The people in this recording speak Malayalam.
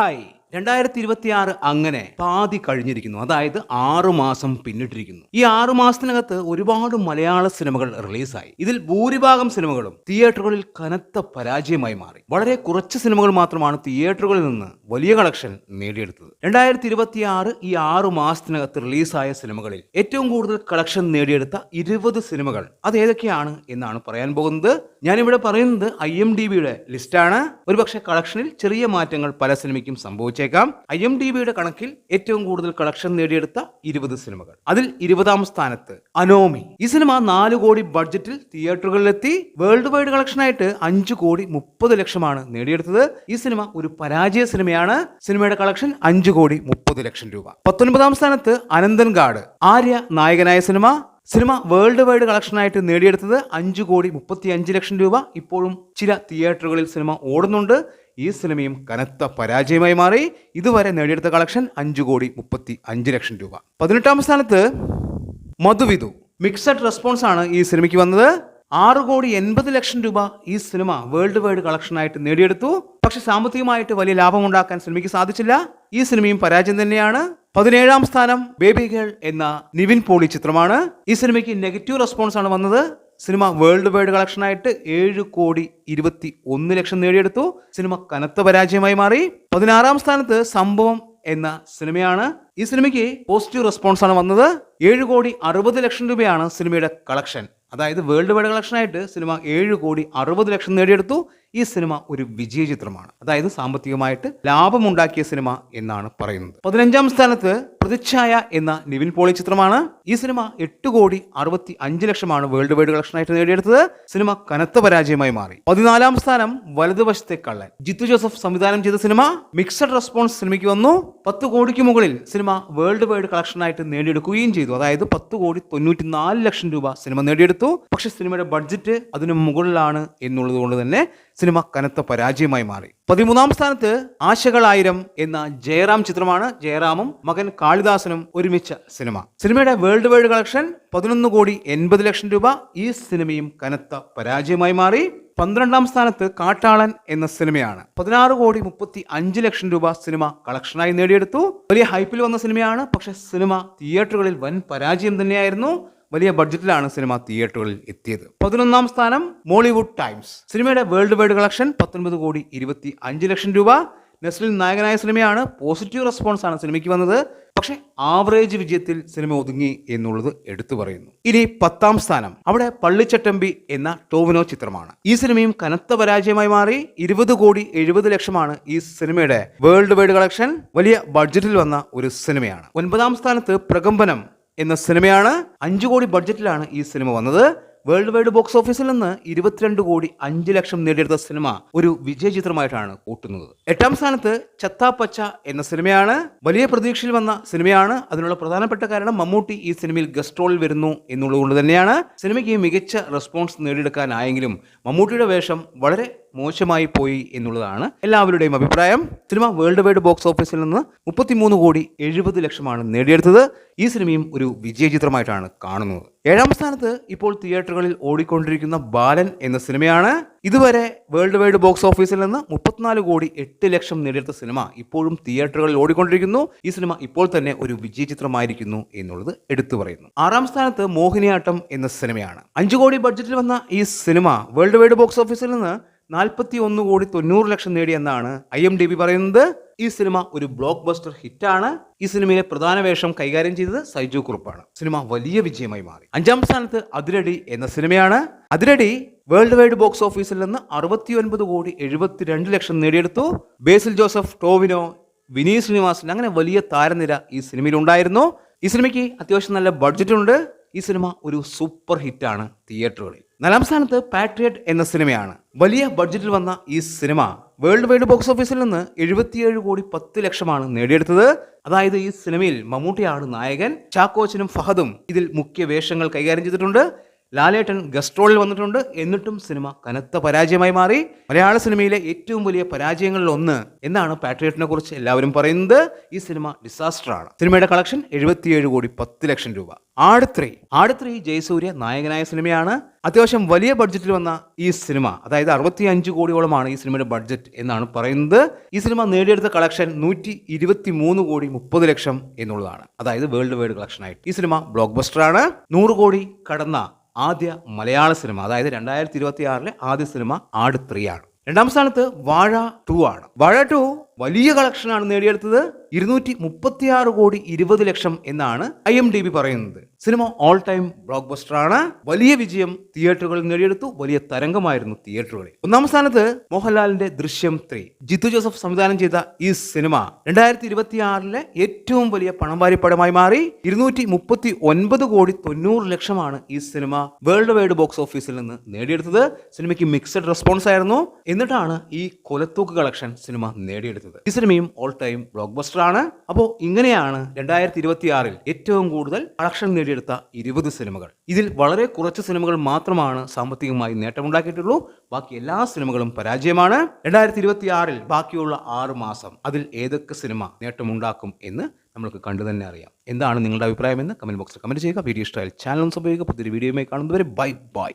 ഹായ് 2026 അങ്ങനെ പാതി കഴിഞ്ഞിരിക്കുന്നു. അതായത് 6 മാസം പിന്നിട്ടിരിക്കുന്നു. ഈ 6 മാസത്തിനകത്ത് ഒരുപാട് മലയാള സിനിമകൾ റിലീസായി. ഇതിൽ ഭൂരിഭാഗം സിനിമകളും തിയേറ്ററുകളിൽ കനത്ത പരാജയമായി മാറി. വളരെ കുറച്ച് സിനിമകൾ മാത്രമാണ് തിയേറ്ററുകളിൽ നിന്ന് വലിയ കളക്ഷൻ നേടിയെടുത്തത്. 2026 ഈ 6 മാസത്തിനകത്ത് റിലീസായ സിനിമകളിൽ ഏറ്റവും കൂടുതൽ കളക്ഷൻ നേടിയെടുത്ത 20 സിനിമകൾ അത് ഏതൊക്കെയാണ് എന്നാണ് പറയാൻ പോകുന്നത്. ഞാനിവിടെ പറയുന്നത് IMDbയുടെ ലിസ്റ്റാണ്. ഒരുപക്ഷെ കളക്ഷനിൽ ചെറിയ മാറ്റങ്ങൾ പല സിനിമയ്ക്കും സംഭവിച്ചേക്കാം. IMDbയുടെ കണക്കിൽ ഏറ്റവും കൂടുതൽ കളക്ഷൻ നേടിയെടുത്ത 20 സിനിമകൾ. അതിൽ 20ാം സ്ഥാനത്ത് അനോമി. ഈ സിനിമ 4 കോടി ബഡ്ജറ്റിൽ തിയേറ്ററുകളിലെത്തി. വേൾഡ് വൈഡ് കളക്ഷനായിട്ട് 5 കോടി 30 ലക്ഷമാണ് നേടിയെടുത്തത്. ഈ സിനിമ ഒരു പരാജയ സിനിമയാണ്. സിനിമയുടെ കളക്ഷൻ 5 കോടി 30 ലക്ഷം രൂപ. 19ാം സ്ഥാനത്ത് അനന്തൻകാട്. ആര്യ നായകനായ സിനിമ വേൾഡ് വൈഡ് കളക്ഷനായിട്ട് നേടിയെടുത്തത് 5 കോടി 35 ലക്ഷം രൂപ. ഇപ്പോഴും ചില തിയേറ്ററുകളിൽ സിനിമ ഓടുന്നുണ്ട്. ഈ സിനിമയും കനത്ത പരാജയമായി മാറി. ഇതുവരെ നേടിയെടുത്ത കളക്ഷൻ 5 കോടി 35 ലക്ഷം രൂപ. 18ാം സ്ഥാനത്ത് മധുവിധു. മിക്സഡ് റെസ്പോൺസ് ആണ് ഈ സിനിമയ്ക്ക് വന്നത്. 6 കോടി 80 ലക്ഷം രൂപ ഈ സിനിമ വേൾഡ് വൈഡ് കളക്ഷനായിട്ട് നേടിയെടുത്തു. പക്ഷെ സാമ്പത്തികമായിട്ട് വലിയ ലാഭമുണ്ടാക്കാൻ സിനിമയ്ക്ക് സാധിച്ചില്ല. ഈ സിനിമയും പരാജയം തന്നെയാണ്. 17ാം സ്ഥാനം ബേബി ഗേൾ എന്ന നിവിൻ പോളി ചിത്രമാണ്. ഈ സിനിമയ്ക്ക് നെഗറ്റീവ് റെസ്പോൺസ് ആണ് വന്നത്. സിനിമ വേൾഡ് വൈഡ് കളക്ഷനായിട്ട് 7 കോടി 21 ലക്ഷം നേടിയെടുത്തു. സിനിമ കനത്ത പരാജയമായി മാറി. 16ാം സ്ഥാനത്ത് സംഭവം എന്ന സിനിമയാണ്. ഈ സിനിമയ്ക്ക് പോസിറ്റീവ് റെസ്പോൺസ് ആണ് വന്നത്. 7 കോടി 60 ലക്ഷം രൂപയാണ് സിനിമയുടെ കളക്ഷൻ. അതായത് വേൾഡ് വൈഡ് കളക്ഷനായിട്ട് സിനിമ 7 കോടി 60 ലക്ഷം നേടിയെടുത്തു. ഈ സിനിമ ഒരു വിജയ ചിത്രമാണ്. അതായത് സാമ്പത്തികമായിട്ട് ലാഭമുണ്ടാക്കിയ സിനിമ എന്നാണ് പറയുന്നത്. 15ാം സ്ഥാനത്ത് പ്രതിച്ഛായ എന്ന നിവിൻ പോളി ചിത്രമാണ്. ഈ സിനിമ 8 കോടി 65 ലക്ഷമാണ് വേൾഡ് വൈഡ് കളക്ഷനായിട്ട് നേടിയെടുത്തത്. സിനിമ കനത്ത പരാജയമായി മാറി. 14ാം സ്ഥാനം വലതുവശത്തെ കള്ളൻ. ജിത്തു ജോസഫ് സംവിധാനം ചെയ്ത സിനിമ. മിക്സഡ് റെസ്പോൺസ് സിനിമയ്ക്ക് വന്നു. 10 കോടിക്ക് മുകളിൽ സിനിമ വേൾഡ് വൈഡ് കളക്ഷനായിട്ട് നേടിയെടുക്കുകയും ചെയ്തു. അതായത് 10 കോടി 94 ലക്ഷം രൂപ സിനിമ നേടിയെടുത്തു. പക്ഷെ സിനിമയുടെ ബഡ്ജറ്റ് അതിനു മുകളിലാണ് എന്നുള്ളത് കൊണ്ട് തന്നെ സിനിമ കനത്ത പരാജയമായി മാറി. 13ാം സ്ഥാനത്ത് ആശകൾ 1000 എന്ന ജയറാം ചിത്രമാണ്. ജയറാമും മകൻ കാളിദാസനും ഒരുമിച്ച സിനിമയുടെ വേൾഡ് വൈഡ് കളക്ഷൻ 11 കോടി 80 ലക്ഷം രൂപ. ഈ സിനിമയും കനത്ത പരാജയമായി മാറി. 12ാം സ്ഥാനത്ത് കാട്ടാളൻ എന്ന സിനിമയാണ്. 16 കോടി 35 ലക്ഷം രൂപ സിനിമ കളക്ഷനായി നേടിയെടുത്തു. വലിയ ഹൈപ്പിൽ വന്ന സിനിമയാണ്. പക്ഷെ സിനിമ തിയേറ്ററുകളിൽ വൻ പരാജയം തന്നെയായിരുന്നു. വലിയ ബഡ്ജറ്റിലാണ് സിനിമ തിയേറ്ററുകളിൽ എത്തിയത്. 11ാം സ്ഥാനം മോളിവുഡ് ടൈംസ്. സിനിമയുടെ വേൾഡ് വൈഡ് കളക്ഷൻ 19 കോടി 25 ലക്ഷം രൂപ. നെസ്ലിൻ നായകനായ സിനിമയാണ്. പോസിറ്റീവ് റെസ്പോൺസ് ആണ് സിനിമയ്ക്ക് വന്നത്. പക്ഷെ ആവറേജ് വിജയത്തിൽ സിനിമ ഒതുങ്ങി എന്നുള്ളത് എടുത്തു പറയുന്നു. ഇനി 10ാം സ്ഥാനം അവിടെ പള്ളിച്ചട്ടമ്പി എന്ന ടോവിനോ ചിത്രമാണ്. ഈ സിനിമയും കനത്ത പരാജയമായി മാറി. 20 കോടി 70 ലക്ഷമാണ് ഈ സിനിമയുടെ വേൾഡ് വൈഡ് കളക്ഷൻ. വലിയ ബഡ്ജറ്റിൽ വന്ന ഒരു സിനിമയാണ്. 9ാം സ്ഥാനത്ത് പ്രകമ്പനം എന്ന സിനിമയാണ്. 5 കോടി ബഡ്ജറ്റിലാണ് ഈ സിനിമ വന്നത്. വേൾഡ് വൈഡ് ബോക്സ് ഓഫീസിൽ നിന്ന് 22 കോടി 5 ലക്ഷം നേടിയെടുത്ത സിനിമ ഒരു വിജയ ചിത്രമായിട്ടാണ് കൂട്ടുന്നത്. 8ാം സ്ഥാനത്ത് ചത്താപ്പച്ച എന്ന സിനിമയാണ്. വലിയ പ്രതീക്ഷയിൽ വന്ന സിനിമയാണ്. അതിനുള്ള പ്രധാനപ്പെട്ട കാരണം മമ്മൂട്ടി ഈ സിനിമയിൽ ഗസ്റ്റ് റോളിൽ വരുന്നു എന്നുള്ളതുകൊണ്ട് തന്നെയാണ്. സിനിമയ്ക്ക് മികച്ച റെസ്പോൺസ് നേടിയെടുക്കാനായെങ്കിലും മമ്മൂട്ടിയുടെ വേഷം വളരെ മോശമായി പോയി എന്നുള്ളതാണ് എല്ലാവരുടെയും അഭിപ്രായം. സിനിമ വേൾഡ് വൈഡ് ബോക്സ് ഓഫീസിൽ നിന്ന് 33 കോടി 70 ലക്ഷമാണ് നേടിയെടുത്തത്. ഈ സിനിമയും ഒരു വിജയ ചിത്രമായിട്ടാണ് കാണുന്നത്. 7ാം സ്ഥാനത്ത് ഇപ്പോൾ തിയേറ്ററുകളിൽ ഓടിക്കൊണ്ടിരിക്കുന്ന ബാലൻ എന്ന സിനിമയാണ്. ഇതുവരെ വേൾഡ് വൈഡ് ബോക്സ് ഓഫീസിൽ നിന്ന് 34 കോടി 8 ലക്ഷം നേടിയെടുത്ത സിനിമ ഇപ്പോഴും തിയേറ്ററുകളിൽ ഓടിക്കൊണ്ടിരിക്കുന്നു. ഈ സിനിമ ഇപ്പോൾ തന്നെ ഒരു വിജയ ചിത്രമായിരിക്കുന്നു എന്നുള്ളത് എടുത്തു പറയുന്നു. 6ാം സ്ഥാനത്ത് മോഹിനിയാട്ടം എന്ന സിനിമയാണ്. 5 കോടി ബഡ്ജറ്റിൽ വന്ന ഈ സിനിമ വേൾഡ് വൈഡ് ബോക്സ് ഓഫീസിൽ നിന്ന് 41 കോടി 90 ലക്ഷം നേടിയെന്നാണ് IMDb പറയുന്നത്. ഈ സിനിമ ഒരു ബ്ലോക്ക് ബസ്റ്റർ ഹിറ്റാണ്. ഈ സിനിമയിലെ പ്രധാന വേഷം കൈകാര്യം ചെയ്തത് സൈജു കുറുപ്പാണ്. സിനിമ വലിയ വിജയമായി മാറി. 5ാം സ്ഥാനത്ത് അതിരടി എന്ന സിനിമയാണ്. അതിരടി വേൾഡ് വൈഡ് ബോക്സ് ഓഫീസിൽ നിന്ന് 69 കോടി 72 ലക്ഷം നേടിയെടുത്തു. ബേസിൽ ജോസഫ്, ടോവിനോ, വിനീത് ശ്രീനിവാസൻ അങ്ങനെ വലിയ താരനിര ഈ സിനിമയിൽ ഉണ്ടായിരുന്നു. ഈ സിനിമയ്ക്ക് അത്യാവശ്യം നല്ല ബഡ്ജറ്റ് ഉണ്ട്. ഈ സിനിമ ഒരു സൂപ്പർ ഹിറ്റാണ് തിയേറ്ററുകളിൽ. 4ാം സ്ഥാനത്ത് പാട്രിയറ്റ് എന്ന സിനിമയാണ്. വലിയ ബഡ്ജറ്റിൽ വന്ന ഈ സിനിമ വേൾഡ് വൈഡ് ബോക്സ് ഓഫീസിൽ നിന്ന് 77 കോടി 10 ലക്ഷമാണ് നേടിയെടുത്തത്. അതായത് ഈ സിനിമയിൽ മമ്മൂട്ടിയാണ് നായകൻ. ചാക്കോച്ചനും ഫഹദും ഇതിൽ മുഖ്യ വേഷങ്ങൾ കൈകാര്യം ചെയ്തിട്ടുണ്ട്. ലാലേട്ടൻ ഗസ്റ്റ് റോളിൽ വന്നിട്ടുണ്ട്. എന്നിട്ടും സിനിമ കനത്ത പരാജയമായി മാറി. മലയാള സിനിമയിലെ ഏറ്റവും വലിയ പരാജയങ്ങളിൽ ഒന്ന് എന്നാണ് പാട്രിയോട്ടിനെ കുറിച്ച് എല്ലാവരും പറയുന്നത്. ഈ സിനിമ ഡിസാസ്റ്റർ ആണ്. സിനിമയുടെ കളക്ഷൻ 77,10,00,000 രൂപ. ആട് 3 ജയസൂര്യ നായകനായ സിനിമയാണ്. അത്യാവശ്യം വലിയ ബഡ്ജറ്റിൽ വന്ന ഈ സിനിമ, അതായത് 65 കോടിയോളമാണ് ഈ സിനിമയുടെ ബഡ്ജറ്റ് എന്നാണ് പറയുന്നത്. ഈ സിനിമ നേടിയെടുത്ത കളക്ഷൻ 123,30,00,000 എന്നുള്ളതാണ്. അതായത് വേൾഡ് വൈഡ് കളക്ഷൻ ആയിട്ട് ഈ സിനിമ ബ്ലോക്ക് ബസ്റ്റർ ആണ്. 100 കോടി കടന്ന ആദ്യ മലയാള സിനിമ, അതായത് 2026 ആദ്യ സിനിമ ആട് 3 ആണ്. രണ്ടാം സ്ഥാനത്ത് വാഴ 2 ആണ്. വാഴ 2 വലിയ കളക്ഷനാണ് നേടിയെടുത്തത്. 236,20,00,000 എന്നാണ് IMDb പറയുന്നത്. Cinema all time block buster ആണ്. വലിയ വിജയം തിയേറ്ററുകളിൽ നേടിയെടുത്തു. വലിയ തരംഗമായിരുന്നു തിയേറ്ററുകളിൽ. ഒന്നാം സ്ഥാനത്ത് മോഹൻലാലിന്റെ ദൃശ്യം 3. ജിത്തു ജോസഫ് സംവിധാനം ചെയ്ത ഈ സിനിമ 2026 ഏറ്റവും വലിയ പണംവാരി പടമായി മാറി. 239,90,00,000 ഈ സിനിമ വേൾഡ് വൈഡ് ബോക്സ് ഓഫീസിൽ നിന്ന് നേടിയെടുത്തത്. സിനിമയ്ക്ക് മിക്സഡ് റെസ്പോൺസ് ആയിരുന്നു. എന്നിട്ടാണ് ഈ കൊലത്തൂക്ക് കളക്ഷൻ സിനിമ നേടിയെടുത്തത്. ഈ സിനിമയും ഓൾ ടൈം ബ്ലോക്ക് ബസ്റ്റർ ആണ്. അപ്പോൾ ഇങ്ങനെയാണ് 2026 ഏറ്റവും കൂടുതൽ കളക്ഷൻ നേടിയെടുത്ത 20 സിനിമകൾ. ഇതിൽ വളരെ കുറച്ച് സിനിമകൾ മാത്രമാണ് സാമ്പത്തികമായി നേട്ടമുണ്ടാക്കിയിട്ടുള്ളൂ. ബാക്കി എല്ലാ സിനിമകളും പരാജയമാണ്. 2026 ബാക്കിയുള്ള 6 മാസം അതിൽ ഏതൊക്കെ സിനിമ നേട്ടമുണ്ടാക്കും എന്ന് നമ്മൾക്ക് കണ്ടു തന്നെ അറിയാം. എന്താണ് നിങ്ങളുടെ അഭിപ്രായം എന്ന് കമന്റ് ബോക്സിൽ കമന്റ് ചെയ്യുക. വീഡിയോ ഇഷ്ടമായാൽ ചാനൽ സബ്സ്ക്രൈബ് ചെയ്യുക. പുതിയൊരു വീഡിയോയുമായി കാണുന്നതുവരെ ബൈ.